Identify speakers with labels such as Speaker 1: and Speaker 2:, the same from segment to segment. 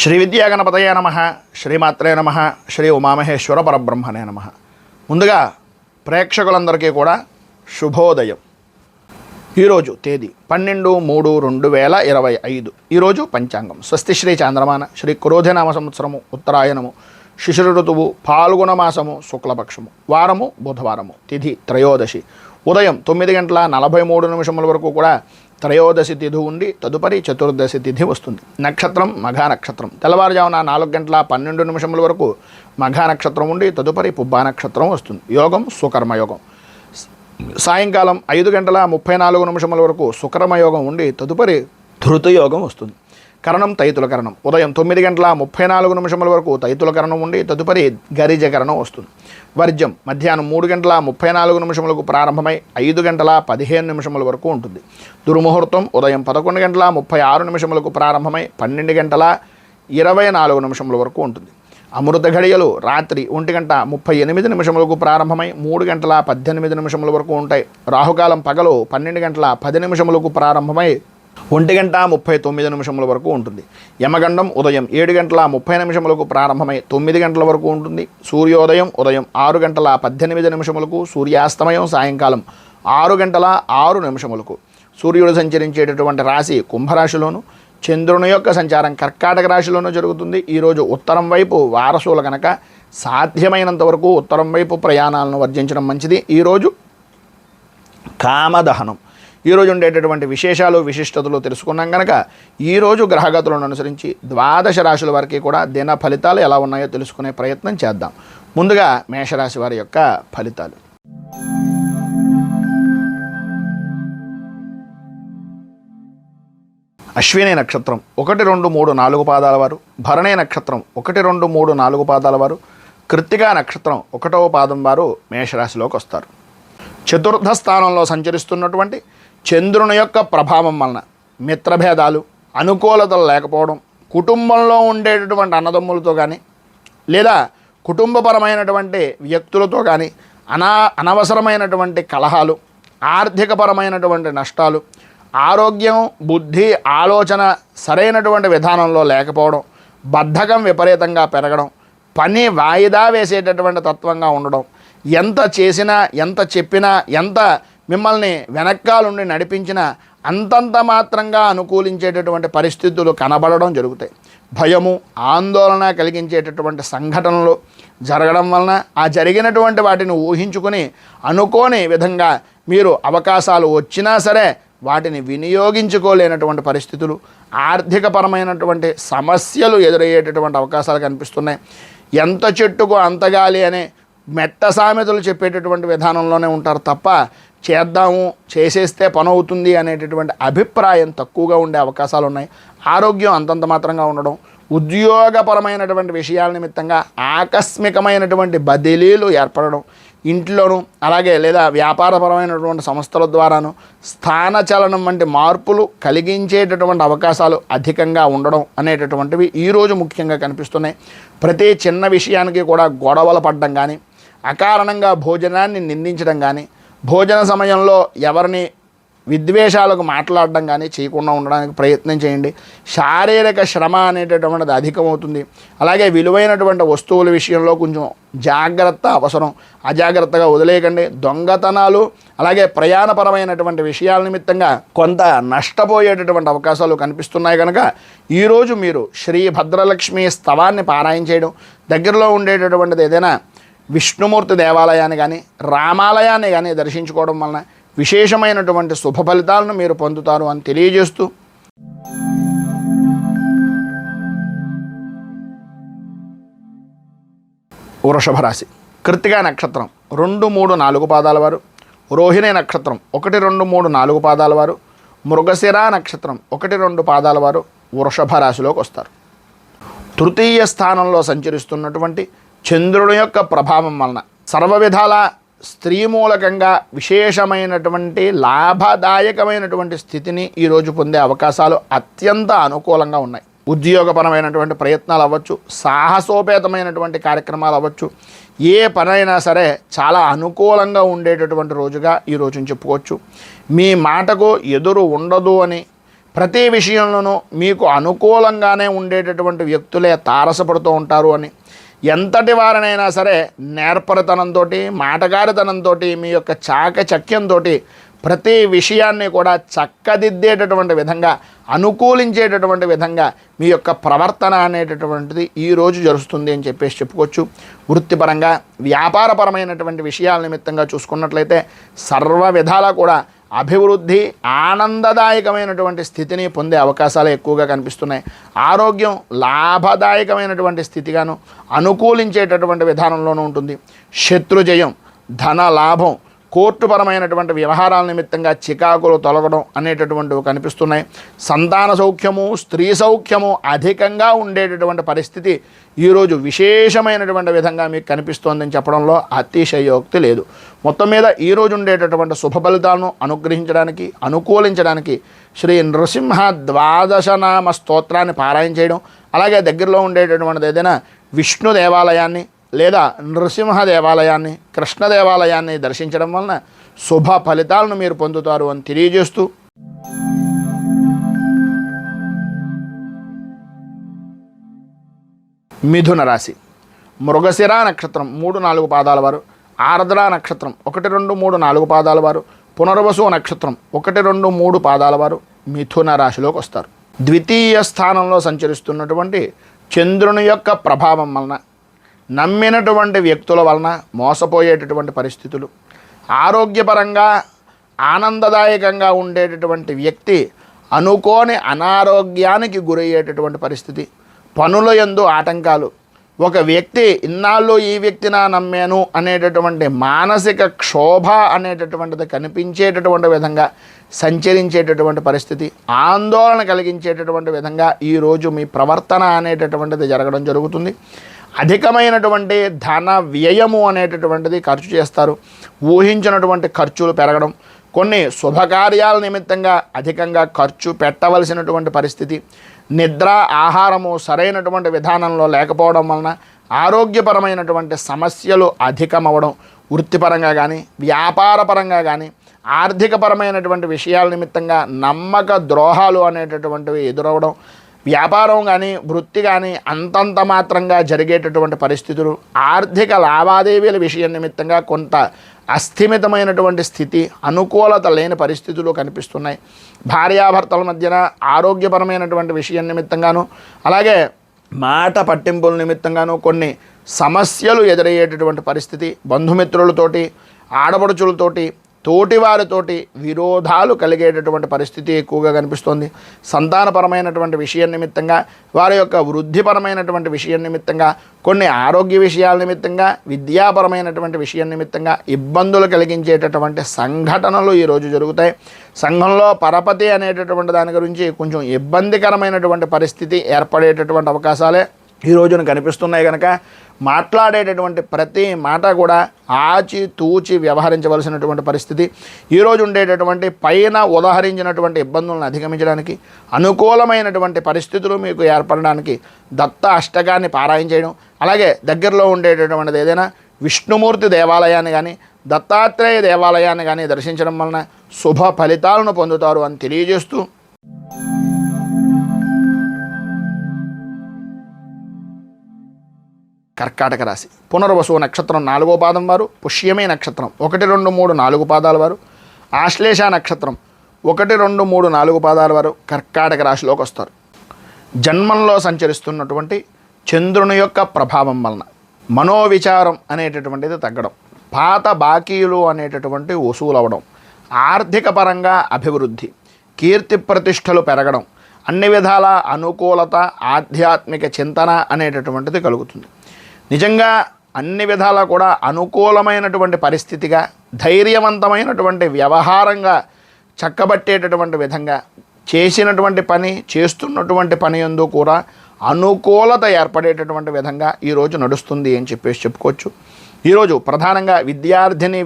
Speaker 1: శ్రీ విద్యాగణపతయే నమః, శ్రీమాత్రే నమః, శ్రీ ఉమామహేశ్వర పరబ్రహ్మణే నమః. ముందుగా ప్రేక్షకులందరికీ కూడా శుభోదయం. ఈరోజు తేదీ 12/3/2025. ఈరోజు పంచాంగం స్వస్తి శ్రీ చాంద్రమాన శ్రీ క్రోధనామ సంవత్సరము ఉత్తరాయణము శిశిర ఋతువు పాల్గొన మాసము శుక్లపక్షము వారము బుధవారము తిథి త్రయోదశి ఉదయం 9:43 వరకు కూడా త్రయోదశి తిథి ఉండి తదుపరి చతుర్దశి తిథి వస్తుంది. నక్షత్రం మఘా నక్షత్రం. తెల్లవారుజామున 4:12 వరకు మఘా నక్షత్రం ఉండి తదుపరి పుబ్బా నక్షత్రం వస్తుంది. యోగం సుకర్మయోగం. సాయంకాలం 5:34 వరకు సుకర్మయోగం ఉండి తదుపరి ధృతయోగం వస్తుంది. కరణం తైతుల కరణం. ఉదయం 9:34 వరకు తైతుల కరణం ఉండి తదుపరి గరిజ కరణం వస్తుంది. వర్జ్యం మధ్యాహ్నం 3:34 ప్రారంభమై 5:15 వరకు ఉంటుంది. దుర్ముహూర్తం ఉదయం 11:36 ప్రారంభమై 12:24 వరకు ఉంటుంది. అమృత ఘడియలు రాత్రి 1:38 ప్రారంభమై 3:18 వరకు ఉంటాయి. రాహుకాలం పగలు 12:10 ప్రారంభమై 1:39 వరకు ఉంటుంది. యమగండం ఉదయం 7:30 ప్రారంభమై 9 గంటల వరకు ఉంటుంది. సూర్యోదయం ఉదయం 6:18 సూర్యాస్తమయం సాయంకాలం 6:06 సూర్యుడు సంచరించేటటువంటి రాశి కుంభరాశిలోను, చంద్రుని యొక్క సంచారం కర్కాటక రాశిలోనూ జరుగుతుంది. ఈరోజు ఉత్తరం వైపు వారసులు కనుక సాధ్యమైనంత వరకు ఉత్తరం వైపు ప్రయాణాలను వర్జించడం మంచిది. ఈరోజు కామదహనం. ఈరోజు ఉండేటటువంటి విశేషాలు విశిష్టతలు తెలుసుకున్నాం కనుక ఈరోజు గ్రహగతులను అనుసరించి ద్వాదశ రాశుల వారికి కూడా దిన ఫలితాలు ఎలా ఉన్నాయో తెలుసుకునే ప్రయత్నం చేద్దాం. ముందుగా మేషరాశి వారి యొక్క ఫలితాలు. అశ్విని నక్షత్రం 1, 2, 3, 4 పాదాల వారు, భరణి నక్షత్రం 1, 2, 3, 4 పాదాల వారు, కృత్తికా నక్షత్రం 1వ పాదం వారు మేషరాశిలోకి వస్తారు. చతుర్థ స్థానంలో సంచరిస్తున్నటువంటి చంద్రుని యొక్క ప్రభావం వలన మిత్రభేదాలు, అనుకూలతలు లేకపోవడం, కుటుంబంలో ఉండేటటువంటి అన్నదమ్ములతో కానీ లేదా కుటుంబపరమైనటువంటి వ్యక్తులతో కానీ అనవసరమైనటువంటి కలహాలు, ఆర్థికపరమైనటువంటి నష్టాలు, ఆరోగ్యం, బుద్ధి, ఆలోచన సరైనటువంటి విధానంలో లేకపోవడం, బద్ధకం విపరీతంగా పెరగడం, పని వాయిదా వేసేటటువంటి తత్వంగా ఉండడం, ఎంత చేసినా ఎంత చెప్పినా ఎంత మిమ్మల్ని వెనక్కాలుండి నడిపించినా అంతంత మాత్రంగా అనుకూలించేటటువంటి పరిస్థితులు కనబడడం జరుగుతాయి. భయము, ఆందోళన కలిగించేటటువంటి సంఘటనలు జరగడం వలన ఆ జరిగినటువంటి వాటిని ఊహించుకొని అనుకోని విధంగా మీరు అవకాశాలు వచ్చినా సరే వాటిని వినియోగించుకోలేనటువంటి పరిస్థితులు, ఆర్థికపరమైనటువంటి సమస్యలు ఎదురయ్యేటటువంటి అవకాశాలు కనిపిస్తున్నాయి. ఎంత చెట్టుకు అంత గాలి అనే మెట్ట సామెతలు చెప్పేటటువంటి విధానంలోనే ఉంటారు తప్ప చేద్దాము చేసేస్తే పని అవుతుంది అనేటటువంటి అభిప్రాయం తక్కువగా ఉండే అవకాశాలు ఉన్నాయి. ఆరోగ్యం అంతంత మాత్రంగా ఉండడం, ఉద్యోగపరమైనటువంటి విషయాల నిమిత్తంగా ఆకస్మికమైనటువంటి బదిలీలు ఏర్పడడం, ఇంట్లోనూ అలాగే లేదా వ్యాపారపరమైనటువంటి సంస్థల ద్వారాను స్థానచలనం వంటి మార్పులు కలిగించేటటువంటి అవకాశాలు అధికంగా ఉండడం అనేటటువంటివి ఈరోజు ముఖ్యంగా కనిపిస్తున్నాయి. ప్రతి చిన్న విషయానికి కూడా గొడవలు పడడం కానీ, అకారణంగా భోజనాన్ని నిందించడం కానీ, భోజన సమయంలో ఎవరిని విద్వేషాలకు మాట్లాడడం కానీ చేయకుండా ఉండడానికి ప్రయత్నం చేయండి. శారీరక శ్రమ అనేటటువంటిది అధికమవుతుంది. అలాగే విలువైనటువంటి వస్తువుల విషయంలో కొంచెం జాగ్రత్త అవసరం. అజాగ్రత్తగా వదిలేయకండి. దొంగతనాలు అలాగే ప్రయాణపరమైనటువంటి విషయాల నిమిత్తంగా కొంత నష్టపోయేటటువంటి అవకాశాలు కనిపిస్తున్నాయి కనుక ఈరోజు మీరు శ్రీ భద్రలక్ష్మి స్తవాన్ని పారాయణ చేయడం, దగ్గరలో ఉండేటటువంటిది ఏదైనా విష్ణుమూర్తి దేవాలయాన్ని కానీ రామాలయాన్ని కానీ దర్శించుకోవడం వలన విశేషమైనటువంటి శుభ ఫలితాలను మీరు పొందుతారు అని తెలియజేస్తూ వృషభ రాశి. కృత్తికా నక్షత్రం 2, 3, 4 పాదాల వారు, రోహిణి నక్షత్రం 1, 2, 3, 4 పాదాల వారు, మృగశిర నక్షత్రం 1, 2 పాదాల వారు వృషభ రాశిలోకి వస్తారు. తృతీయ స్థానంలో సంచరిస్తున్నటువంటి చంద్రుడి యొక్క ప్రభావం వలన సర్వ విధాల స్త్రీ మూలకంగా విశేషమైనటువంటి లాభదాయకమైనటువంటి స్థితిని ఈరోజు పొందే అవకాశాలు అత్యంత అనుకూలంగా ఉన్నాయి. ఉద్యోగపరమైనటువంటి ప్రయత్నాలు అవ్వచ్చు, సాహసోపేతమైనటువంటి కార్యక్రమాలు అవ్వచ్చు, ఏ పనైనా సరే చాలా అనుకూలంగా ఉండేటటువంటి రోజుగా ఈ రోజుని చెప్పుకోవచ్చు. మీ మాటకు ఎదురు ఉండదు అని ప్రతి విషయంలోనూ మీకు అనుకూలంగానే ఉండేటటువంటి వ్యక్తులే తారసపడుతూ ఉంటారు అని, ఎంతటి వారినైనా సరే నేర్పరితనంతో, మాటగారితనంతో, మీ యొక్క చాకచక్యంతో ప్రతి విషయాన్ని కూడా చక్కదిద్దేటటువంటి విధంగా, అనుకూలించేటటువంటి విధంగా మీ యొక్క ప్రవర్తన అనేటటువంటిది ఈరోజు జరుగుతుంది అని చెప్పేసి చెప్పుకోవచ్చు. వృత్తిపరంగా, వ్యాపారపరమైనటువంటి విషయాల నిమిత్తంగా చూసుకున్నట్లయితే సర్వ విధాలా కూడా అభివృద్ధి, ఆనందదాయకమైనటువంటి స్థితిని పొందే అవకాశాలు ఎక్కువగా కనిపిస్తున్నాయి. ఆరోగ్యం లాభదాయకమైనటువంటి స్థితిగాను, అనుకూలించేటటువంటి విధానంలోనూ ఉంటుంది. శత్రుజయం, ధన లాభం, కోర్టుపరమైనటువంటి వ్యవహారాల నిమిత్తంగా చికాకులు తొలగడం అనేటటువంటివి కనిపిస్తున్నాయి. సంతాన సౌఖ్యము, స్త్రీ సౌఖ్యము అధికంగా ఉండేటటువంటి పరిస్థితి ఈరోజు విశేషమైనటువంటి విధంగా మీకు కనిపిస్తోందని చెప్పడంలో అతిశయోక్తి లేదు. మొత్తం మీద ఈరోజు ఉండేటటువంటి శుభ ఫలితాలను అనుగ్రహించడానికి, అనుకూలించడానికి శ్రీ నృసింహ ద్వాదశనామ స్తోత్రాన్ని పారాయణ చేయడం, అలాగే దగ్గరలో ఉండేటటువంటిది ఏదైనా విష్ణు దేవాలయాన్ని లేదా నృసింహ దేవాలయాన్ని, కృష్ణ దేవాలయాన్ని దర్శించడం వలన శుభ ఫలితాలను మీరు పొందుతారు అని తెలియజేస్తూ, మిథున రాశి మృగశిర నక్షత్రం 3-4 పాదాల వారు, ఆర్ద్ర నక్షత్రం 1, 2, 3, 4 పాదాల వారు, పునర్వసు నక్షత్రం 1, 2, 3 పాదాల వారు మిథున రాశిలోకి వస్తారు. ద్వితీయ స్థానంలో సంచరిస్తున్నటువంటి చంద్రుని యొక్క ప్రభావం వలన నమ్మినటువంటి వ్యక్తుల వలన మోసపోయేటటువంటి పరిస్థితులు, ఆరోగ్యపరంగా ఆనందదాయకంగా ఉండేటటువంటి వ్యక్తి అనుకోని అనారోగ్యానికి గురయ్యేటటువంటి పరిస్థితి, పనుల యందు ఆటంకాలు, ఒక వ్యక్తి ఇన్నాళ్ళు ఈ వ్యక్తిని నమ్మాను అనేటటువంటి మానసిక క్షోభ అనేటటువంటిది కనిపించేటటువంటి విధంగా సంచరించేటటువంటి పరిస్థితి, ఆందోళన కలిగించేటటువంటి విధంగా ఈరోజు మీ ప్రవర్తన అనేటటువంటిది జరగడం జరుగుతుంది. అధికమైనటువంటి ధన వ్యయము అనేటటువంటిది ఖర్చు చేస్తారు. ఊహించినటువంటి ఖర్చులు పెరగడం, కొన్ని శుభకార్యాల నిమిత్తంగా అధికంగా ఖర్చు పెట్టవలసినటువంటి పరిస్థితి, నిద్ర ఆహారము సరైనటువంటి విధానంలో లేకపోవడం వలన ఆరోగ్యపరమైనటువంటి సమస్యలు అధికమవడం, వృత్తిపరంగా కానీ, వ్యాపారపరంగా కానీ, ఆర్థికపరమైనటువంటి విషయాల నిమిత్తంగా నమ్మక ద్రోహాలు అనేటటువంటివి ఎదురవడం, వ్యాపారం కానీ, వృత్తి కానీ అంతంత మాత్రంగా జరిగేటటువంటి పరిస్థితులు, ఆర్థిక లావాదేవీల విషయం నిమిత్తంగా కొంత అస్థిమితమైనటువంటి స్థితి, అనుకూలత లేని పరిస్థితులు కనిపిస్తున్నాయి. భార్యాభర్తల మధ్యన ఆరోగ్యపరమైనటువంటి విషయం నిమిత్తంగాను, అలాగే మాట పట్టింపుల నిమిత్తంగాను కొన్ని సమస్యలు ఎదురయ్యేటటువంటి పరిస్థితి, బంధుమిత్రులతోటి, ఆడపడుచులతోటి, తోటివారితోటి విరోధాలు కలిగేటటువంటి పరిస్థితి ఎక్కువగా కనిపిస్తోంది. సంతానపరమైనటువంటి విషయం నిమిత్తంగా, వారి యొక్క వృద్ధిపరమైనటువంటి విషయం నిమిత్తంగా, కొన్ని ఆరోగ్య విషయాల నిమిత్తంగా, విద్యాపరమైనటువంటి విషయం నిమిత్తంగా ఇబ్బందులు కలిగించేటటువంటి సంఘటనలు ఈరోజు జరుగుతాయి. సంఘంలో పరపతి అనేటటువంటి దాని గురించి కొంచెం ఇబ్బందికరమైనటువంటి పరిస్థితి ఏర్పడేటటువంటి అవకాశాలే ఈ రోజున కనిపిస్తున్నాయి. కనుక మాట్లాడేటటువంటి ప్రతి మాట కూడా ఆచి తూచి వ్యవహరించవలసినటువంటి పరిస్థితి. ఈరోజు ఉండేటటువంటి పైన ఉదహరించినటువంటి ఇబ్బందులను అధిగమించడానికి, అనుకూలమైనటువంటి పరిస్థితులు మీకు ఏర్పడడానికి దత్త అష్టకాన్ని పారాయణ చేయడం, అలాగే దగ్గరలో ఉండేటటువంటిది ఏదైనా విష్ణుమూర్తి దేవాలయాన్ని కానీ, దత్తాత్రేయ దేవాలయాన్ని కానీ దర్శించడం వలన శుభ ఫలితాలను పొందుతారు అని తెలియజేస్తూ, కర్కాటక రాశి పునర్వసు నక్షత్రం 4వ పాదం వారు, పుష్యమే నక్షత్రం 1, 2, 3, 4 పాదాల వారు, ఆశ్లేష నక్షత్రం 1, 2, 3, 4 పాదాల వారు కర్కాటక రాశిలోకి వస్తారు. జన్మంలో సంచరిస్తున్నటువంటి చంద్రుని యొక్క ప్రభావం వలన మనోవిచారం అనేటటువంటిది తగ్గడం, పాత బాకీలు అనేటటువంటి వసూలు అవ్వడం, ఆర్థిక పరంగా అభివృద్ధి, కీర్తి ప్రతిష్టలు పెరగడం, అన్ని విధాల అనుకూలత, ఆధ్యాత్మిక చింతన అనేటటువంటిది కలుగుతుంది. నిజంగా అన్ని విధాలా కూడా అనుకూలమైనటువంటి పరిస్థితిగా, ధైర్యవంతమైనటువంటి వ్యవహారంగా చక్కబట్టేటటువంటి విధంగా, చేసినటువంటి పని, చేస్తున్నటువంటి పని యందు కూడా అనుకూలత ఏర్పడేటటువంటి విధంగా ఈరోజు నడుస్తుంది అని చెప్పుకోవచ్చు. ఈరోజు ప్రధానంగా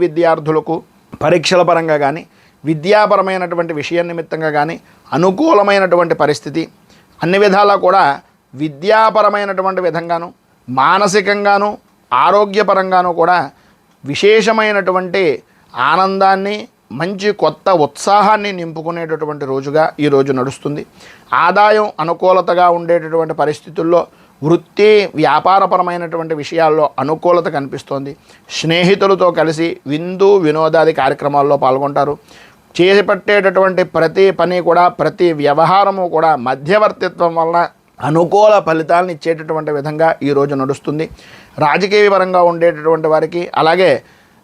Speaker 1: విద్యార్థులకు పరీక్షల పరంగా కానీ, విద్యాపరమైనటువంటి విషయం నిమిత్తంగా కానీ అనుకూలమైనటువంటి పరిస్థితి, అన్ని విధాలా కూడా విద్యాపరమైనటువంటి విధంగాను, మానసికంగాను, ఆరోగ్యపరంగాను కూడా విశేషమైనటువంటి ఆనందాన్ని, మంచి కొత్త ఉత్సాహాన్ని నింపుకునేటటువంటి రోజుగా ఈరోజు నడుస్తుంది. ఆదాయం అనుకూలతగా ఉండేటటువంటి పరిస్థితుల్లో వృత్తి వ్యాపారపరమైనటువంటి విషయాల్లో అనుకూలత కనిపిస్తోంది. స్నేహితులతో కలిసి విందు వినోదాది కార్యక్రమాల్లో పాల్గొంటారు. చేపట్టేటటువంటి ప్రతి పని కూడా, ప్రతి వ్యవహారము కూడా మధ్యవర్తిత్వం వలన అనుకూల ఫలితాలను ఇచ్చేటటువంటి విధంగా ఈరోజు నడుస్తుంది. రాజకీయ పరంగా ఉండేటటువంటి వారికి, అలాగే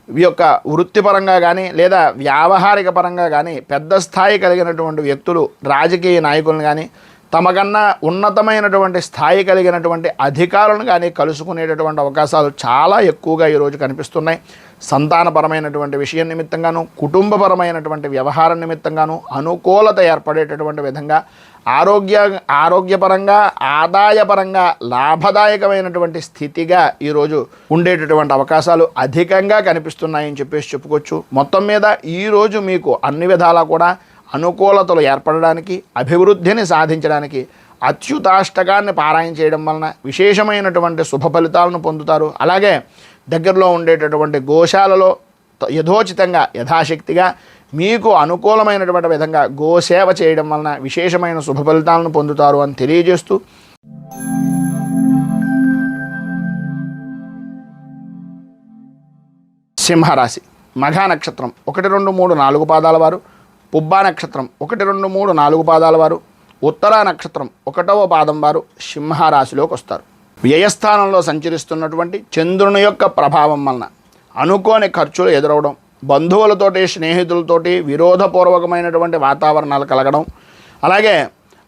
Speaker 1: ఈ యొక్క వృత్తిపరంగా కానీ లేదా వ్యావహారిక పరంగా కానీ పెద్ద స్థాయి కలిగినటువంటి వ్యక్తులు, రాజకీయ నాయకులను కానీ, తమకన్నా ఉన్నతమైనటువంటి స్థాయి కలిగినటువంటి అధికారులను కానీ కలుసుకునేటటువంటి అవకాశాలు చాలా ఎక్కువగా ఈరోజు కనిపిస్తున్నాయి. సంతానపరమైనటువంటి విషయం నిమిత్తంగాను, కుటుంబపరమైనటువంటి వ్యవహారం నిమిత్తంగాను అనుకూలత ఏర్పడేటటువంటి విధంగా ఆరోగ్యపరంగా, ఆదాయపరంగా లాభదాయకమైనటువంటి స్థితిగా ఈరోజు ఉండేటటువంటి అవకాశాలు అధికంగా కనిపిస్తున్నాయని చెప్పుకోవచ్చు. మొత్తం మీద ఈరోజు మీకు అన్ని విధాలా కూడా అనుకూలతలు ఏర్పడడానికి, అభివృద్ధిని సాధించడానికి అచ్యుతాష్టకాన్ని పారాయణ చేయడం వలన విశేషమైనటువంటి శుభ ఫలితాలను పొందుతారు. అలాగే దగ్గరలో ఉండేటటువంటి గోశాలలో యథోచితంగా, యథాశక్తిగా మీకు అనుకూలమైనటువంటి విధంగా గోసేవ చేయడం వలన విశేషమైన శుభ ఫలితాలను పొందుతారు అని తెలియజేస్తూ, సింహరాశి మఘా నక్షత్రం 1, 2, 3, 4 పాదాల వారు, పుబ్బా నక్షత్రం 1, 2, 3, 4 పాదాల వారు, ఉత్తరా నక్షత్రం 1వ పాదం వారు సింహరాశిలోకి వస్తారు. వ్యయస్థానంలో సంచరిస్తున్నటువంటి చంద్రుని యొక్క ప్రభావం వలన అనుకోని ఖర్చులు ఎదురవడం, బంధువులతోటి, స్నేహితులతోటి విరోధపూర్వకమైనటువంటి వాతావరణాలు కలగడం, అలాగే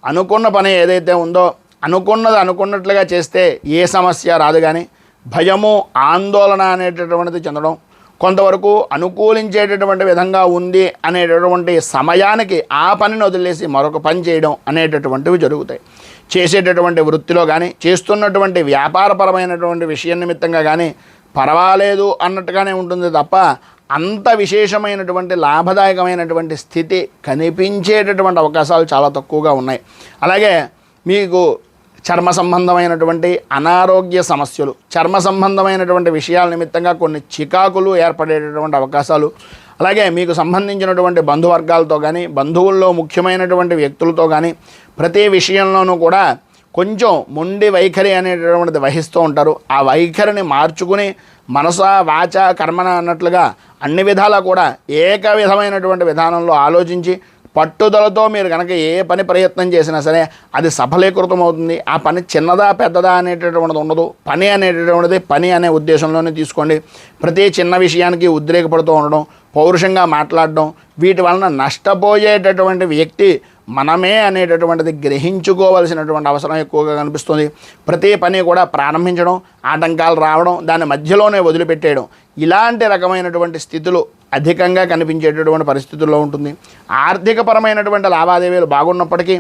Speaker 1: అనుకున్న పని ఏదైతే ఉందో అనుకున్నది అనుకున్నట్లుగా చేస్తే ఏ సమస్య రాదు కానీ భయము, ఆందోళన అనేటటువంటిది చెందడం, కొంతవరకు అనుకూలించేటటువంటి విధంగా ఉంది అనేటటువంటి సమయానికి ఆ పనిని వదిలేసి మరొక పని చేయడం అనేటటువంటివి జరుగుతాయి. చేసేటటువంటి వృత్తిలో కానీ, చేస్తున్నటువంటి వ్యాపారపరమైనటువంటి విషయం నిమిత్తంగా కానీ పర్వాలేదు అన్నట్టుగానే ఉంటుంది తప్ప అంత విశేషమైనటువంటి లాభదాయకమైనటువంటి స్థితి కనిపించేటటువంటి అవకాశాలు చాలా తక్కువగా ఉన్నాయి. అలాగే మీకు చర్మ సంబంధమైనటువంటి అనారోగ్య సమస్యలు, చర్మ సంబంధమైనటువంటి విషయాల నిమిత్తంగా కొన్ని చికాకులు ఏర్పడేటటువంటి అవకాశాలు, అలాగే మీకు సంబంధించినటువంటి బంధువర్గాలతో కానీ, బంధువుల్లో ముఖ్యమైనటువంటి వ్యక్తులతో కానీ ప్రతి విషయంలోనూ కూడా కొంచెం మొండి వైఖరి అనేటటువంటిది వహిస్తూ ఉంటారు. ఆ వైఖరిని మార్చుకుని మనస వాచ కర్మణ అన్నట్లుగా అన్ని విధాలా కూడా ఏక విధమైనటువంటి విధానంలో ఆలోచించి పట్టుదలతో మీరు కనుక ఏ పని ప్రయత్నం చేసినా సరే అది సఫలీకృతం అవుతుంది. ఆ పని చిన్నదా పెద్దదా అనేటటువంటిది ఉండదు. పని అనేటటువంటిది పని అనే ఉద్దేశంలోనే తీసుకోండి. ప్రతి చిన్న విషయానికి ఉద్రేకపడుతూ ఉండడం, పౌరుషంగా మాట్లాడడం, వీటి వలన నష్టపోయేటటువంటి వ్యక్తి మనమే అనేటటువంటిది గ్రహించుకోవాల్సినటువంటి అవసరం ఎక్కువగా కనిపిస్తుంది. ప్రతి పని కూడా ప్రారంభించడం, ఆటంకాలు రావడం, దాని మధ్యలోనే వదిలిపెట్టేయడం, ఇలాంటి రకమైనటువంటి స్థితులు అధికంగా కనిపించేటటువంటి పరిస్థితుల్లో ఉంటుంది. ఆర్థికపరమైనటువంటి లావాదేవీలు బాగున్నప్పటికీ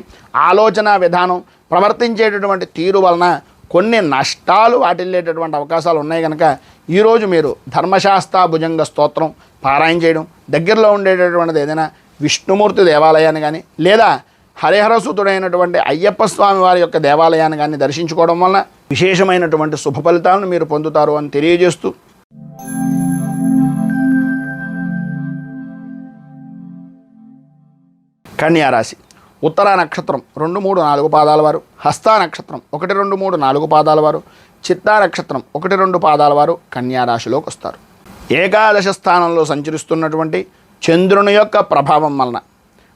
Speaker 1: ఆలోచన విధానం, ప్రవర్తించేటటువంటి తీరు వలన కొన్ని నష్టాలు వాటిల్లేటటువంటి అవకాశాలు ఉన్నాయి. కనుక ఈరోజు మీరు ధర్మశాస్త్ర భుజంగ స్తోత్రం పారాయణ చేయడం, దగ్గరలో ఉండేటటువంటిది ఏదైనా విష్ణుమూర్తి దేవాలయాన్ని కానీ లేదా హరిహరసుతుడైనటువంటి అయ్యప్ప స్వామి వారి యొక్క దేవాలయాన్ని కానీ దర్శించుకోవడం వలన విశేషమైనటువంటి శుభ ఫలితాలను మీరు పొందుతారు అని తెలియజేస్తూ, కన్యారాశి ఉత్తరా నక్షత్రం 2, 3, 4 పాదాల వారు, హస్తా నక్షత్రం 1, 2, 3, 4 పాదాల వారు, చిత్తా నక్షత్రం 1, 2 పాదాల వారు కన్యారాశిలోకి వస్తారు. ఏకాదశ స్థానంలో సంచరిస్తున్నటువంటి చంద్రుని యొక్క ప్రభావం వలన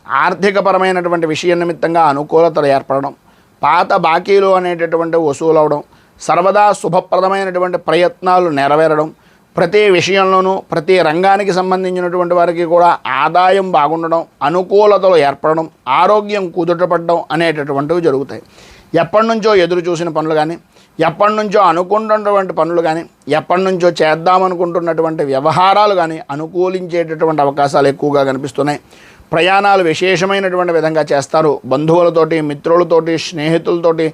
Speaker 1: ఆర్థికపరమైనటువంటి విషయం నిమిత్తంగా అనుకూలతలు ఏర్పడడం, పాత బాకీలు అనేటటువంటి వసూలవడం, సర్వదా శుభప్రదమైనటువంటి ప్రయత్నాలు నెరవేరడం, ప్రతి విషయంలోనూ ప్రతి రంగానికి సంబంధించినటువంటి వారికి కూడా ఆదాయం బాగుండడం, అనుకూలతలు ఏర్పడడం, ఆరోగ్యం కుదుటపడడం అనేటటువంటివి జరుగుతాయి. ఎప్పటి నుంచో ఎదురు చూసిన పనులు కానీ, ఎప్పటి నుంచో అనుకుంటున్నటువంటి పనులు కానీ, ఎప్పటి నుంచో చేద్దామనుకుంటున్నటువంటి వ్యవహారాలు కానీ అనుకూలించేటటువంటి అవకాశాలు ఎక్కువగా కనిపిస్తున్నాయి. ప్రయాణాలు విశేషమైనటువంటి విధంగా చేస్తారు. బంధువులతోటి, మిత్రులతోటి, స్నేహితులతోటి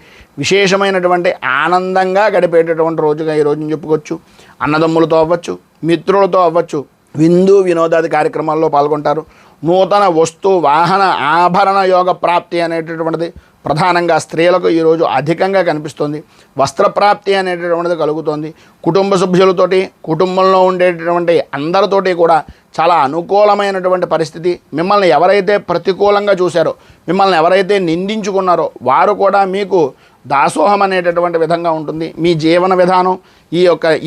Speaker 1: విశేషమైనటువంటి ఆనందంగా గడిపేటటువంటి రోజుగా ఈ రోజుని చెప్పుకోవచ్చు. అన్నదమ్ములతో అవ్వచ్చు, మిత్రులతో అవ్వచ్చు, విందు వినోదాది కార్యక్రమాల్లో పాల్గొంటారు. నూతన వస్తు వాహన ఆభరణ యోగ ప్రాప్తి అనేటటువంటిది ప్రధానంగా స్త్రీలకు ఈరోజు అధికంగా కనిపిస్తుంది. వస్త్రప్రాప్తి అనేటటువంటిది కలుగుతుంది. కుటుంబ సభ్యులతోటి, కుటుంబంలో ఉండేటటువంటి అందరితోటి కూడా చాలా అనుకూలమైనటువంటి పరిస్థితి. మిమ్మల్ని ఎవరైతే ప్రతికూలంగా చూశారో, మిమ్మల్ని ఎవరైతే నిందించుకున్నారో వారు కూడా మీకు దాసోహం అనేటటువంటి విధంగా ఉంటుంది. మీ జీవన విధానం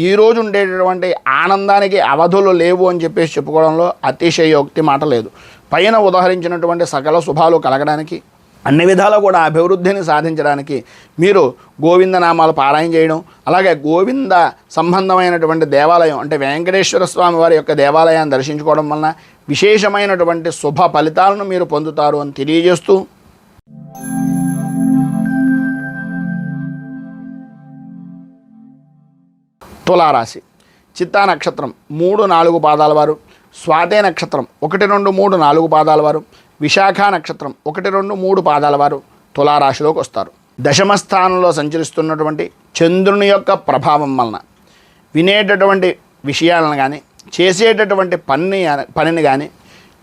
Speaker 1: ఈరోజు ఉండేటటువంటి ఆనందానికి అవధులు లేవు అని చెప్పేసి చెప్పుకోవడంలో అతిశయోక్తి మాట లేదు. పైన ఉదాహరించినటువంటి సకల శుభాలు కలగడానికి, అన్ని విధాలు కూడా అభివృద్ధిని సాధించడానికి మీరు గోవిందనామాలు పారాయణ చేయడం, అలాగే గోవింద సంబంధమైనటువంటి దేవాలయం అంటే వెంకటేశ్వర స్వామి వారి యొక్క దేవాలయాన్ని దర్శించుకోవడం వలన విశేషమైనటువంటి శుభ ఫలితాలను మీరు పొందుతారు అని తెలియజేస్తూ, తులారాశి చిత్తా నక్షత్రం 3, 4 పాదాల వారు, స్వాతే నక్షత్రం 1, 2, 3, 4 పాదాల వారు, విశాఖ నక్షత్రం 1, 2, 3 పాదాల వారు తులారాశిలోకి వస్తారు. దశమ స్థానంలో సంచరిస్తున్నటువంటి చంద్రుని యొక్క ప్రభావం వలన వినేటటువంటి విషయాలను కానీ, చేసేటటువంటి పనిని కానీ,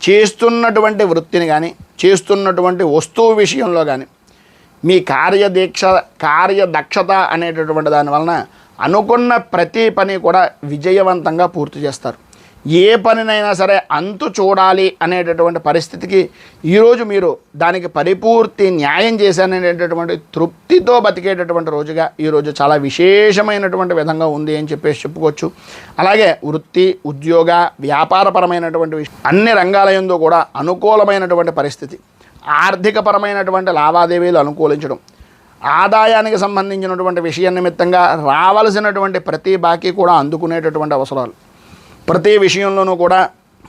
Speaker 1: చేస్తున్నటువంటి వృత్తిని కానీ, చేస్తున్నటువంటి వస్తువు విషయంలో కానీ మీ కార్యదక్షత అనేటటువంటి దాని వలన అనుకున్న ప్రతి పని కూడా విజయవంతంగా పూర్తి చేస్తారు. ఏ పనినైనా సరే అంతు చూడాలి అనేటటువంటి పరిస్థితికి ఈరోజు మీరు దానికి పరిపూర్తి న్యాయం చేశాననేటటువంటి తృప్తితో బతికేటటువంటి రోజుగా ఈరోజు చాలా విశేషమైనటువంటి విధంగా ఉంది అని చెప్పేసి చెప్పుకోవచ్చు. అలాగే వృత్తి, ఉద్యోగ, వ్యాపారపరమైనటువంటి అన్ని రంగాల యందు కూడా అనుకూలమైనటువంటి పరిస్థితి, ఆర్థికపరమైనటువంటి లావాదేవీలు అనుకూలించడం, ఆదాయానికి సంబంధించినటువంటి విషయం నిమిత్తంగా రావాల్సినటువంటి ప్రతి బాకీ కూడా అందుకునేటటువంటి అవసరాలు, ప్రతి విషయంలోనూ కూడా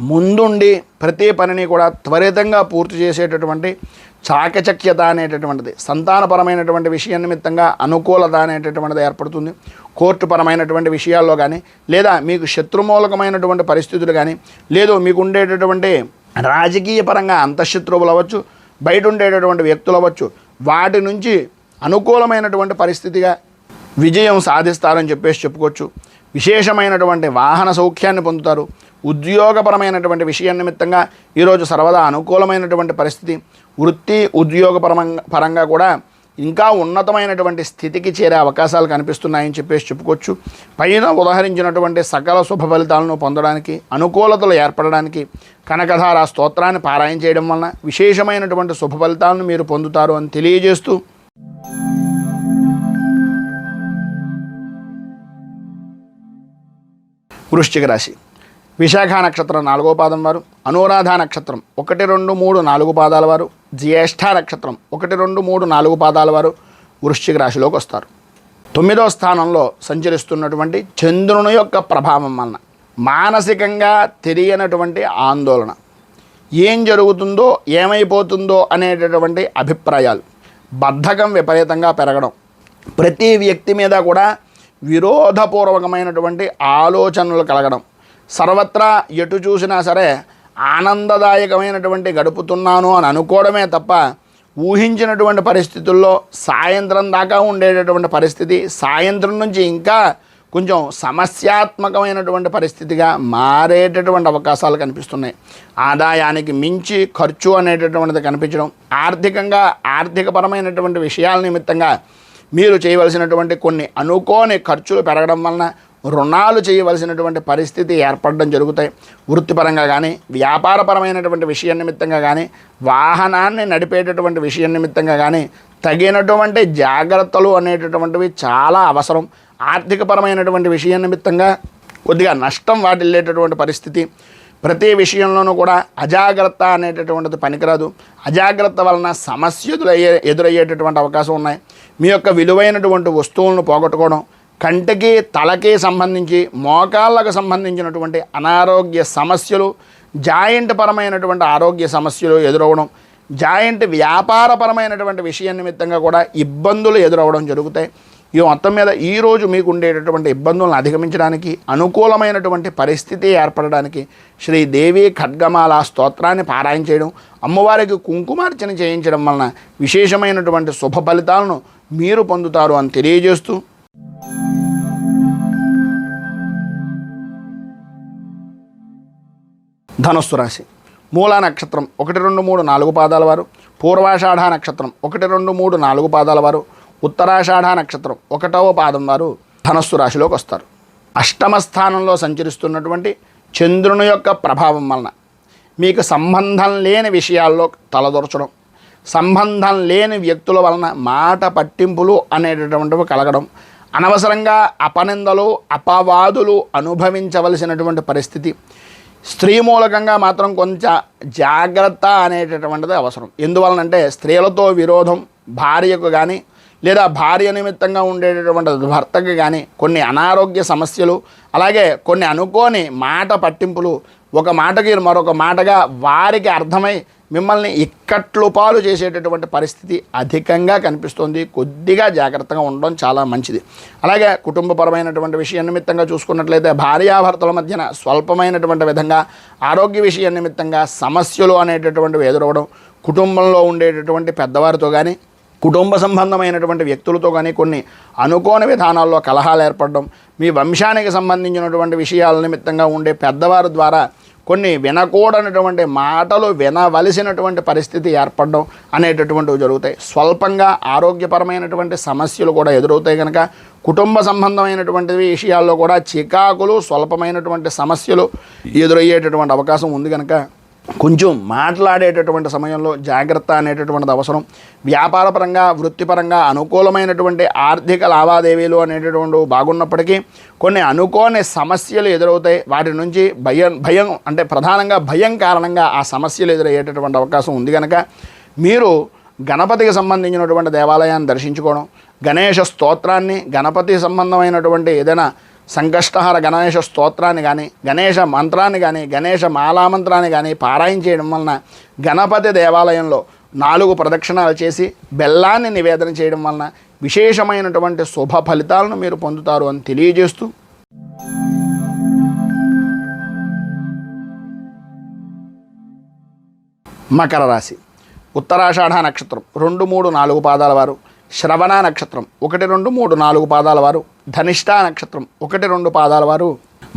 Speaker 1: ముందుండి ప్రతి పనిని కూడా త్వరితంగా పూర్తి చేసేటటువంటి చాకచక్యత అనేటటువంటిది, సంతానపరమైనటువంటి విషయం నిమిత్తంగా అనుకూలత అనేటటువంటిది ఏర్పడుతుంది. కోర్టు పరమైనటువంటి విషయాల్లో కానీ, లేదా మీకు శత్రుమూలకమైనటువంటి పరిస్థితులు కానీ, లేదు మీకు ఉండేటటువంటి రాజకీయ పరంగా అంతఃశత్రువులు అవ్వచ్చు, బయట ఉండేటటువంటి వ్యక్తులు అవ్వచ్చు, వాటి నుంచి అనుకూలమైనటువంటి పరిస్థితిగా విజయం సాధిస్తారని చెప్పేసి చెప్పుకోవచ్చు. విశేషమైనటువంటి వాహన సౌఖ్యాన్ని పొందుతారు. ఉద్యోగపరమైనటువంటి విషయం నిమిత్తంగా ఈరోజు సర్వదా అనుకూలమైనటువంటి పరిస్థితి. వృత్తి, ఉద్యోగ పరంగా కూడా ఇంకా ఉన్నతమైనటువంటి స్థితికి చేరే అవకాశాలు కనిపిస్తున్నాయని చెప్పేసి చెప్పుకోవచ్చు. పైన ఉదాహరించినటువంటి సకల శుభ ఫలితాలను పొందడానికి, అనుకూలతలు ఏర్పడడానికి కనకధార స్తోత్రాన్ని పారాయణ చేయడం వలన విశేషమైనటువంటి శుభ ఫలితాలను మీరు పొందుతారు అని తెలియజేస్తూ, వృశ్చిక రాశి విశాఖ నక్షత్రం 4వ పాదం వారు, అనురాధ నక్షత్రం 1, 2, 3, 4 పాదాల వారు, జ్యేష్ఠ నక్షత్రం 1, 2, 3, 4 పాదాల వారు వృశ్చిక రాశిలోకి వస్తారు. 9వ స్థానంలో సంచరిస్తున్నటువంటి చంద్రుని యొక్క ప్రభావం వలన మానసికంగా తెలియనటువంటి ఆందోళన, ఏం జరుగుతుందో ఏమైపోతుందో అనేటటువంటి అభిప్రాయాలు, బద్ధకం విపరీతంగా పెరగడం, ప్రతి వ్యక్తి మీద కూడా విరోధపూర్వకమైనటువంటి ఆలోచనలు కలగడం, సర్వత్రా ఎటు చూసినా సరే ఆనందదాయకమైనటువంటి గడుపుతున్నాను అని అనుకోవడమే తప్ప ఊహించినటువంటి పరిస్థితుల్లో సాయంత్రం దాకా ఉండేటటువంటి పరిస్థితి సాయంత్రం నుంచి ఇంకా కొంచెం సమస్యాత్మకమైనటువంటి పరిస్థితిగా మారేటటువంటి అవకాశాలు కనిపిస్తున్నాయి. ఆదాయానికి మించి ఖర్చు అనేటటువంటిది కనిపించడం, ఆర్థికపరమైనటువంటి విషయాల నిమిత్తంగా మీరు చేయవలసినటువంటి కొన్ని అనుకోని ఖర్చులు పెరగడం వలన రుణాలు చేయవలసినటువంటి పరిస్థితి ఏర్పడడం జరుగుతాయి. వృత్తిపరంగా కానీ, వ్యాపారపరమైనటువంటి విషయం నిమిత్తంగా కానీ, వాహనాన్ని నడిపేటటువంటి విషయం నిమిత్తంగా కానీ తగినటువంటి జాగ్రత్తలు అనేటటువంటివి చాలా అవసరం. ఆర్థికపరమైనటువంటి విషయం నిమిత్తంగా కొద్దిగా నష్టం వాటిల్లేటటువంటి పరిస్థితి. ప్రతి విషయంలోనూ కూడా అజాగ్రత్త అనేటటువంటిది పనికిరాదు. అజాగ్రత్త వలన సమస్యలు ఎదురయ్యేటటువంటి అవకాశం ఉన్నాయి. మీ యొక్క విలువైనటువంటి వస్తువులను పోగొట్టుకోవడం, కంటికి తలకి సంబంధించి మోకాళ్ళకు సంబంధించినటువంటి అనారోగ్య సమస్యలు, జాయింట్ పరమైనటువంటి ఆరోగ్య సమస్యలు ఎదురవడం, జాయింట్ వ్యాపారపరమైనటువంటి విషయం నిమిత్తంగా కూడా ఇబ్బందులు ఎదురవడం జరుగుతాయి. ఈ మొత్తం మీద ఈరోజు మీకు ఉండేటటువంటి ఇబ్బందులను అధిగమించడానికి, అనుకూలమైనటువంటి పరిస్థితి ఏర్పడడానికి శ్రీదేవి ఖడ్గమాల స్తోత్రాన్ని పారాయణ చేయడం, అమ్మవారికి కుంకుమార్చన చేయించడం వలన విశేషమైనటువంటి శుభ ఫలితాలను మీరు పొందుతారు అని తెలియజేస్తూ, ధనుస్సు రాశి మూలా నక్షత్రం 1, 2, 3, 4 పాదాల వారు, పూర్వాషాఢ నక్షత్రం 1, 2, 3, 4 పాదాల వారు, ఉత్తరాషాఢ నక్షత్రం 1వ పాదం వారు ధనస్సు రాశిలోకి వస్తారు. అష్టమ స్థానంలో సంచరిస్తున్నటువంటి చంద్రుని యొక్క ప్రభావం వలన మీకు సంబంధం లేని విషయాల్లో తలదొరచడం, సంబంధం లేని వ్యక్తుల వలన మాట పట్టింపులు అనేటటువంటివి కలగడం, అనవసరంగా అపనిందలు అపవాదులు అనుభవించవలసినటువంటి పరిస్థితి, స్త్రీ మూలకంగా మాత్రం కొంచెం జాగ్రత్త అనేటటువంటిది అవసరం. ఎందువలనంటే స్త్రీలతో విరోధం భార్యకు కానీ లేదా భార్య నిమిత్తంగా ఉండేటటువంటి భర్తకి కానీ కొన్ని అనారోగ్య సమస్యలు, అలాగే కొన్ని అనుకోని మాట పట్టింపులు, ఒక మాటకి మరొక మాటగా వారికి అర్థమై మిమ్మల్ని ఇక్కట్లు పాలు చేసేటటువంటి పరిస్థితి అధికంగా కనిపిస్తుంది. కొద్దిగా జాగ్రత్తగా ఉండడం చాలా మంచిది. అలాగే కుటుంబపరమైనటువంటి విషయం నిమిత్తంగా చూసుకున్నట్లయితే భార్యాభర్తల మధ్యన స్వల్పమైనటువంటి విధంగా ఆరోగ్య విషయం నిమిత్తంగా సమస్యలు అనేటటువంటివి ఎదురవడం, కుటుంబంలో ఉండేటటువంటి పెద్దవారితో కానీ కుటుంబ సంబంధమైనటువంటి వ్యక్తులతో కానీ కొన్ని అనుకోని విధానాల్లో కలహాలు ఏర్పడడం, మీ వంశానికి సంబంధించినటువంటి విషయాల నిమిత్తంగా ఉండే పెద్దవారి ద్వారా కొన్ని వినకూడనటువంటి మాటలు వినవలసినటువంటి పరిస్థితి ఏర్పడడం అనేటటువంటివి జరుగుతాయి. స్వల్పంగా ఆరోగ్యపరమైనటువంటి సమస్యలు కూడా ఎదురవుతాయి. కనుక కుటుంబ సంబంధమైనటువంటి విషయాల్లో కూడా చికాకులు, స్వల్పమైనటువంటి సమస్యలు ఎదురయ్యేటటువంటి అవకాశం ఉంది. కనుక కొంచెం మాట్లాడేటటువంటి సమయంలో జాగ్రత్త అనేటటువంటిది అవసరం. వ్యాపారపరంగా వృత్తిపరంగా అనుకూలమైనటువంటి ఆర్థిక లావాదేవీలు అనేటటువంటి బాగున్నప్పటికీ కొన్ని అనుకోని సమస్యలు ఎదురవుతాయి. వాటి నుంచి భయం అంటే ప్రధానంగా భయం కారణంగా ఆ సమస్యలు ఎదురయ్యేటటువంటి అవకాశం ఉంది. కనుక మీరు గణపతికి సంబంధించినటువంటి దేవాలయాన్ని దర్శించుకోవడం, గణేష స్తోత్రాన్ని, గణపతి సంబంధమైనటువంటి ఏదైనా సంకష్టహర గణేష స్తోత్రాన్ని కానీ, గణేష మంత్రాన్ని కానీ, గణేష మాలామంత్రాన్ని కానీ పారాయణ చేయడం వలన గణపతి దేవాలయంలో 4 ప్రదక్షిణాలు చేసి బెల్లాన్ని నివేదన చేయడం వలన విశేషమైనటువంటి శుభ ఫలితాలను మీరు పొందుతారు అని తెలియజేస్తూ మకర రాశి ఉత్తరాషాఢ నక్షత్రం 2, 3, 4 పాదాల వారు, శ్రవణ నక్షత్రం 1, 2, 3, 4 పాదాల వారు, ధనిష్ట నక్షత్రం 1, 2 పాదాల వారు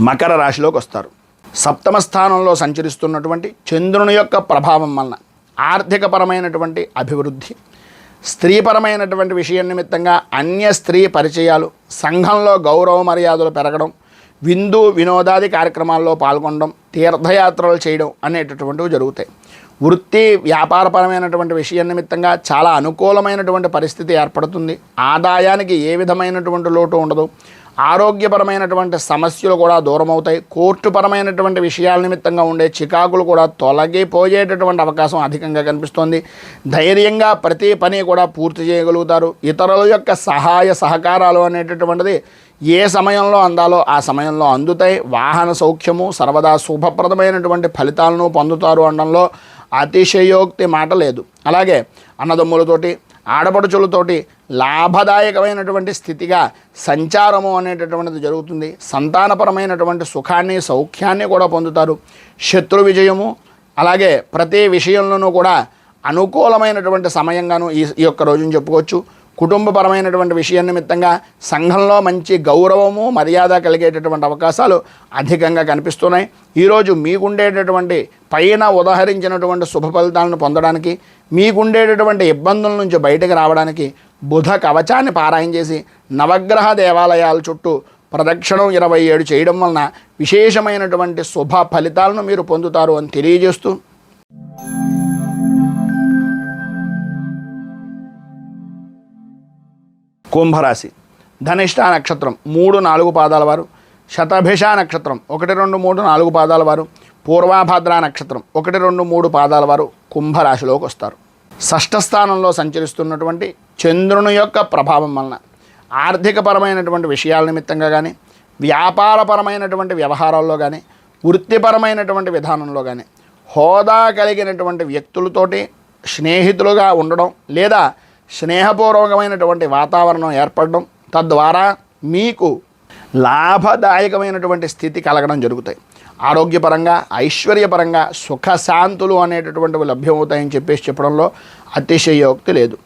Speaker 1: మకర రాశిలోకి వస్తారు. సప్తమ స్థానంలో సంచరిస్తున్నటువంటి చంద్రుని యొక్క ప్రభావం వలన ఆర్థికపరమైనటువంటి అభివృద్ధి, స్త్రీపరమైనటువంటి విషయం నిమిత్తంగా అన్య స్త్రీ పరిచయాలు, సంఘంలో గౌరవ మర్యాదలు పెరగడం, విందు వినోదాది కార్యక్రమాల్లో పాల్గొనడం, తీర్థయాత్రలు చేయడం అనేటటువంటివి జరుగుతాయి. వృత్తి వ్యాపారపరమైనటువంటి విషయం నిమిత్తంగా చాలా అనుకూలమైనటువంటి పరిస్థితి ఏర్పడుతుంది. ఆదాయానికి ఏ విధమైనటువంటి లోటు ఉండదు. ఆరోగ్యపరమైనటువంటి సమస్యలు కూడా దూరం అవుతాయి. కోర్టుపరమైనటువంటి విషయాల నిమిత్తంగా ఉండే చికాకులు కూడా తొలగిపోయేటటువంటి అవకాశం అధికంగా కనిపిస్తోంది. ధైర్యంగా ప్రతి పని కూడా పూర్తి చేయగలుగుతారు. ఇతరుల యొక్క సహాయ సహకారాలు అనేటటువంటిది ఏ సమయంలో అందాలో ఆ సమయంలో అందుతాయి. వాహన సౌఖ్యము సర్వదా శుభప్రదమైనటువంటి ఫలితాలను పొందుతారు అనడంలో అతిశయోక్తి మాట లేదు. అలాగే అన్నదమ్ములతోటి ఆడపడుచులతోటి లాభదాయకమైనటువంటి స్థితిగా సంచారము అనేటటువంటిది జరుగుతుంది. సంతానపరమైనటువంటి సుఖాన్ని సౌఖ్యాన్ని కూడా పొందుతారు. శత్రు విజయము అలాగే ప్రతి విషయంలోనూ కూడా అనుకూలమైనటువంటి సమయంగాను ఈ యొక్క రోజును చెప్పుకోవచ్చు. కుటుంబపరమైనటువంటి విషయం నిమిత్తంగా సంఘంలో మంచి గౌరవము మర్యాద కలిగేటటువంటి అవకాశాలు అధికంగా కనిపిస్తున్నాయి. ఈరోజు మీకుండేటటువంటి పైన ఉదహరించినటువంటి శుభ ఫలితాలను పొందడానికి, మీకుండేటటువంటి ఇబ్బందుల నుంచి బయటకు రావడానికి బుధ కవచాన్ని పారాయణ చేసి నవగ్రహ దేవాలయాల చుట్టూ ప్రదక్షిణం 27 చేయడం వలన విశేషమైనటువంటి శుభ ఫలితాలను మీరు పొందుతారు అని తెలియజేస్తూ కుంభరాశి ధనిష్ట నక్షత్రం 3, 4 పాదాల వారు, శతభిష నక్షత్రం 1, 2, 3, 4 పాదాల వారు, పూర్వాభద్ర నక్షత్రం 1, 2, 3 పాదాల వారు కుంభరాశిలోకి వస్తారు. షష్ఠ స్థానంలో సంచరిస్తున్నటువంటి చంద్రుని యొక్క ప్రభావం వలన ఆర్థికపరమైనటువంటి విషయాల నిమిత్తంగా కానీ, వ్యాపారపరమైనటువంటి వ్యవహారాల్లో కానీ, వృత్తిపరమైనటువంటి విధానంలో కానీ హోదా కలిగినటువంటి వ్యక్తులతోటి స్నేహితులుగా ఉండడం లేదా స్నేహపూర్వకమైనటువంటి వాతావరణం ఏర్పడడం, తద్వారా మీకు లాభదాయకమైనటువంటి స్థితి కలగడం జరుగుతాయి. ఆరోగ్యపరంగా ఐశ్వర్యపరంగా సుఖశాంతులు అనేటటువంటివి లభ్యమవుతాయని చెప్పడంలో అతిశయోక్తి లేదు.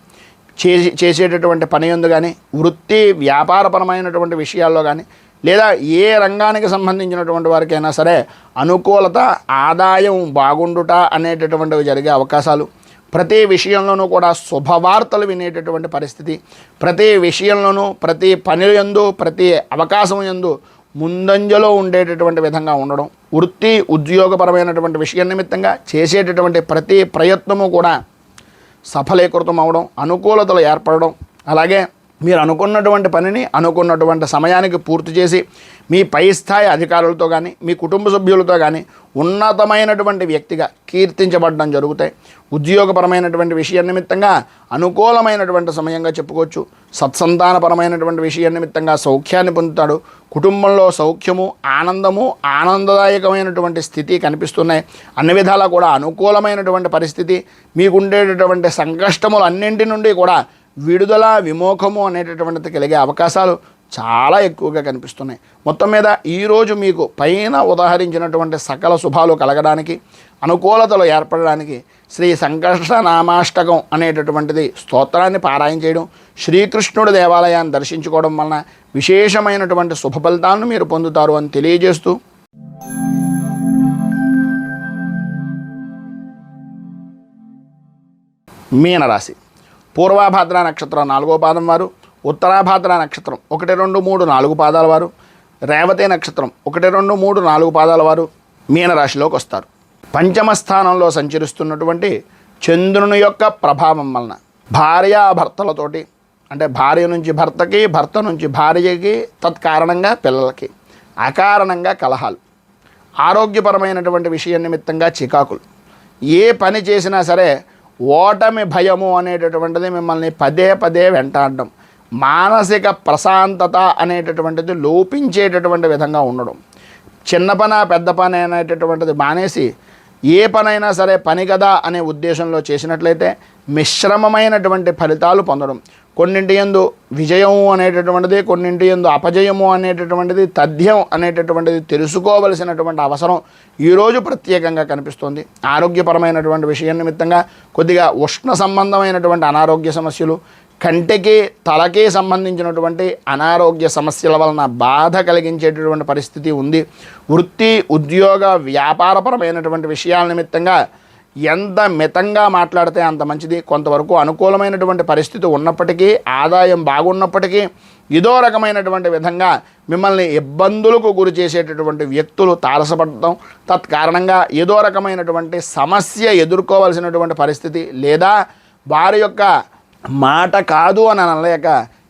Speaker 1: చేసేటటువంటి పని యందు కానీ, వృత్తి వ్యాపారపరమైనటువంటి విషయాల్లో కానీ, లేదా ఏ రంగానికి సంబంధించినటువంటి వారికైనా సరే అనుకూలత, ఆదాయం బాగుండుట అనేటటువంటివి జరిగే అవకాశాలు, ప్రతి విషయంలోనూ కూడా శుభవార్తలు వినేటటువంటి పరిస్థితి, ప్రతి విషయంలోనూ ప్రతి పని యందు ప్రతి అవకాశం యందు ముందంజలో ఉండేటటువంటి విధంగా ఉండడం, వృత్తి ఉద్యోగపరమైనటువంటి విషయం నిమిత్తంగా చేసేటటువంటి ప్రతి ప్రయత్నము కూడా సఫలీకృతం అవడం, అనుకూలతలు ఏర్పడడం, అలాగే మీరు అనుకున్నటువంటి పనిని అనుకున్నటువంటి సమయానికి పూర్తి చేసి మీ పై స్థాయి అధికారులతో కానీ మీ కుటుంబ సభ్యులతో కానీ ఉన్నతమైనటువంటి వ్యక్తిగా కీర్తించబడడం జరుగుతాయి. ఉద్యోగపరమైనటువంటి విషయం నిమిత్తంగా అనుకూలమైనటువంటి సమయంగా చెప్పుకోవచ్చు. సత్సంతానపరమైనటువంటి విషయం నిమిత్తంగా సౌఖ్యాన్ని పొందుతాడు. కుటుంబంలో సౌఖ్యము, ఆనందము, ఆనందదాయకమైనటువంటి స్థితి కనిపిస్తున్నాయి. అన్ని విధాలా కూడా అనుకూలమైనటువంటి పరిస్థితి, మీకుండేటటువంటి సంకష్టములు అన్నింటి నుండి కూడా విడుదల విమోఖము అనేటటువంటిది కలిగే అవకాశాలు చాలా ఎక్కువగా కనిపిస్తున్నాయి. మొత్తం మీద ఈరోజు మీకు పైన ఉదాహరించినటువంటి సకల శుభాలు కలగడానికి, అనుకూలతలు ఏర్పడడానికి శ్రీ సంకష్టనామాష్టకం అనేటటువంటిది స్తోత్రాన్ని పారాయణ చేయడం, శ్రీకృష్ణుడి దేవాలయాన్ని దర్శించుకోవడం వలన విశేషమైనటువంటి శుభ ఫలితాలను మీరు పొందుతారు అని తెలియజేస్తూ, మీనరాశి పూర్వాభాద్ర నక్షత్రం 4వ పాదం వారు, ఉత్తరాభాద్ర నక్షత్రం 1, 2, 3, 4 పాదాల వారు, రేవతి నక్షత్రం 1, 2, 3, 4 పాదాల వారు మీనరాశిలోకి వస్తారు. పంచమ స్థానంలో సంచరిస్తున్నటువంటి చంద్రుని యొక్క ప్రభావం వలన భార్యాభర్తలతోటి, అంటే భార్య నుంచి భర్తకి, భర్త నుంచి భార్యకి, తత్కారణంగా పిల్లలకి అకారణంగా కలహాలు, ఆరోగ్యపరమైనటువంటి విషయం నిమిత్తంగా చికాకులు, ఏ పని చేసినా సరే ఓటమి భయము అనేటటువంటిది మిమ్మల్ని పదే పదే వెంటాడడం, మానసిక ప్రశాంతత అనేటటువంటిది లోపించేటటువంటి విధంగా ఉండడం, చిన్న పని పెద్ద పని అనేటటువంటిది మానేసి ఏ పనైనా సరే పని కదా అనే ఉద్దేశంలో చేసినట్లయితే మిశ్రమమైనటువంటి ఫలితాలు పొందడం, కొన్నింటి యందు విజయము అనేటటువంటిది, కొన్నింటి యందు అపజయము అనేటటువంటిది, తథ్యం అనేటటువంటిది తెలుసుకోవలసినటువంటి అవసరం ఈరోజు ప్రత్యేకంగా కనిపిస్తుంది. ఆరోగ్యపరమైనటువంటి విషయం నిమిత్తంగా కొద్దిగా ఉష్ణ సంబంధమైనటువంటి అనారోగ్య సమస్యలు, కంటికి తలకి సంబంధించినటువంటి అనారోగ్య సమస్యల వలన బాధ కలిగించేటటువంటి పరిస్థితి ఉంది. వృత్తి ఉద్యోగ వ్యాపారపరమైనటువంటి విషయాల నిమిత్తంగా ఎంత మితంగా మాట్లాడితే అంత మంచిది. కొంతవరకు అనుకూలమైనటువంటి పరిస్థితి ఉన్నప్పటికీ, ఆదాయం బాగున్నప్పటికీ ఇదో రకమైనటువంటి విధంగా మిమ్మల్ని ఇబ్బందులకు గురి చేసేటటువంటి వ్యక్తులు తారసపడటం, తత్కారణంగా ఏదో రకమైనటువంటి సమస్య ఎదుర్కోవాల్సినటువంటి పరిస్థితి, లేదా వారి యొక్క మాట కాదు అని అనలేక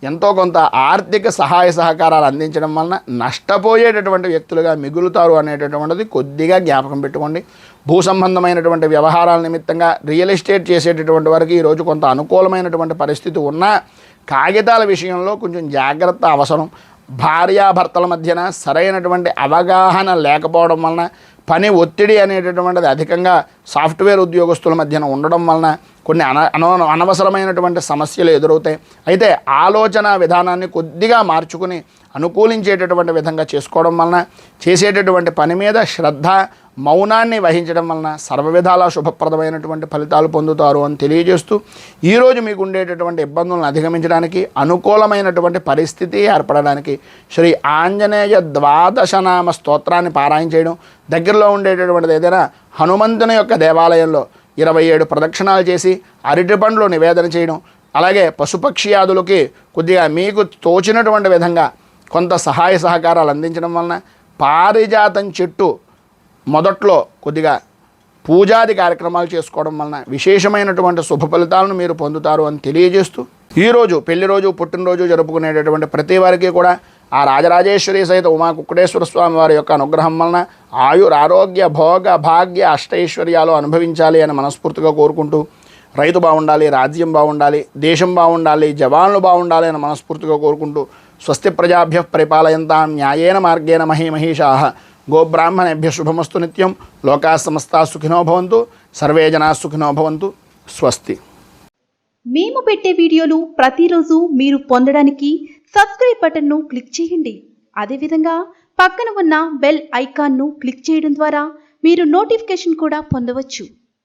Speaker 1: ఎంతో కొంత ఆర్థిక సహాయ సహకారాలు అందించడం వలన నష్టపోయేటటువంటి వ్యక్తులుగా మిగులుతారు అనేటటువంటిది కొద్దిగా జ్ఞాపకం పెట్టుకోండి. భూ సంబంధమైనటువంటి వ్యవహారాల నిమిత్తంగా రియల్ ఎస్టేట్ చేసేటటువంటి వారికి ఈరోజు కొంత అనుకూలమైనటువంటి పరిస్థితి ఉన్నా కాగితాల విషయంలో కొంచెం జాగ్రత్త అవసరం. భార్యాభర్తల మధ్యన సరైనటువంటి అవగాహన లేకపోవడం వలన, పని ఒత్తిడి అనేటటువంటిది అధికంగా సాఫ్ట్వేర్ ఉద్యోగస్తుల మధ్యన ఉండడం వలన కొన్ని అనవసరమైనటువంటి సమస్యలు ఎదురవుతాయి. అయితే ఆలోచన విధానాన్ని కొద్దిగా మార్చుకుని అనుకూలించేటటువంటి విధంగా చేసుకోవడం వలన, చేసేటటువంటి పని మీద శ్రద్ధ, మౌనాన్ని వహించడం వలన సర్వవిధాలా శుభప్రదమైనటువంటి ఫలితాలు పొందుతారు అని తెలియజేస్తూ, ఈరోజు మీకు ఉండేటటువంటి ఇబ్బందులను అధిగమించడానికి, అనుకూలమైనటువంటి పరిస్థితి ఏర్పడడానికి శ్రీ ఆంజనేయ ద్వాదశనామ స్తోత్రాన్ని పారాయణ చేయడం, దగ్గరలో ఉండేటటువంటిది ఏదైనా హనుమంతుని యొక్క దేవాలయంలో 27 ప్రదక్షిణాలు చేసి అరటి పండ్లు నివేదన చేయడం, అలాగే పశుపక్ష్యాదులకి కొద్దిగా మీకు తోచినటువంటి విధంగా కొంత సహాయ సహకారాలు అందించడం వలన, పారిజాతం చెట్టు మొదట్లో కొద్దిగా పూజాది కార్యక్రమాలు చేసుకోవడం వలన విశేషమైనటువంటి శుభ ఫలితాలను మీరు పొందుతారు అని తెలియజేస్తూ, ఈరోజు పెళ్లి రోజు, పుట్టినరోజు జరుపుకునేటటువంటి ప్రతి వారికి కూడా ఆ రాజరాజేశ్వరి సహిత ఉమా కుక్కుటేశ్వర స్వామి వారి యొక్క అనుగ్రహం వలన ఆయుర్ ఆరోగ్య భోగ భాగ్య అష్టైశ్వర్యాలు అనుభవించాలి అని మనస్ఫూర్తిగా కోరుకుంటూ, రైతు బాగుండాలి, రాజ్యం బాగుండాలి, దేశం బాగుండాలి, జవాన్లు బాగుండాలి అని మనస్ఫూర్తిగా కోరుకుంటూ, స్వస్తి ప్రజాభ్య పరిపాలయంతాం న్యాయేన మార్గేణ మహీమహీషాః గోబ్రాహ్మణేభ్య శుభమస్తు నిత్యం. లోకా సమస్తా సుఖినో భవంతు, సర్వే జనా సుఖినో భవంతు. స్వస్తి.
Speaker 2: మేము పెట్టే వీడియోలు ప్రతిరోజు మీరు పొందడానికి సబ్స్క్రైబ్ బటన్ను క్లిక్ చేయండి. అదేవిధంగా పక్కన ఉన్న బెల్ ఐకాన్ను క్లిక్ చేయడం ద్వారా మీరు నోటిఫికేషన్ కూడా పొందవచ్చు.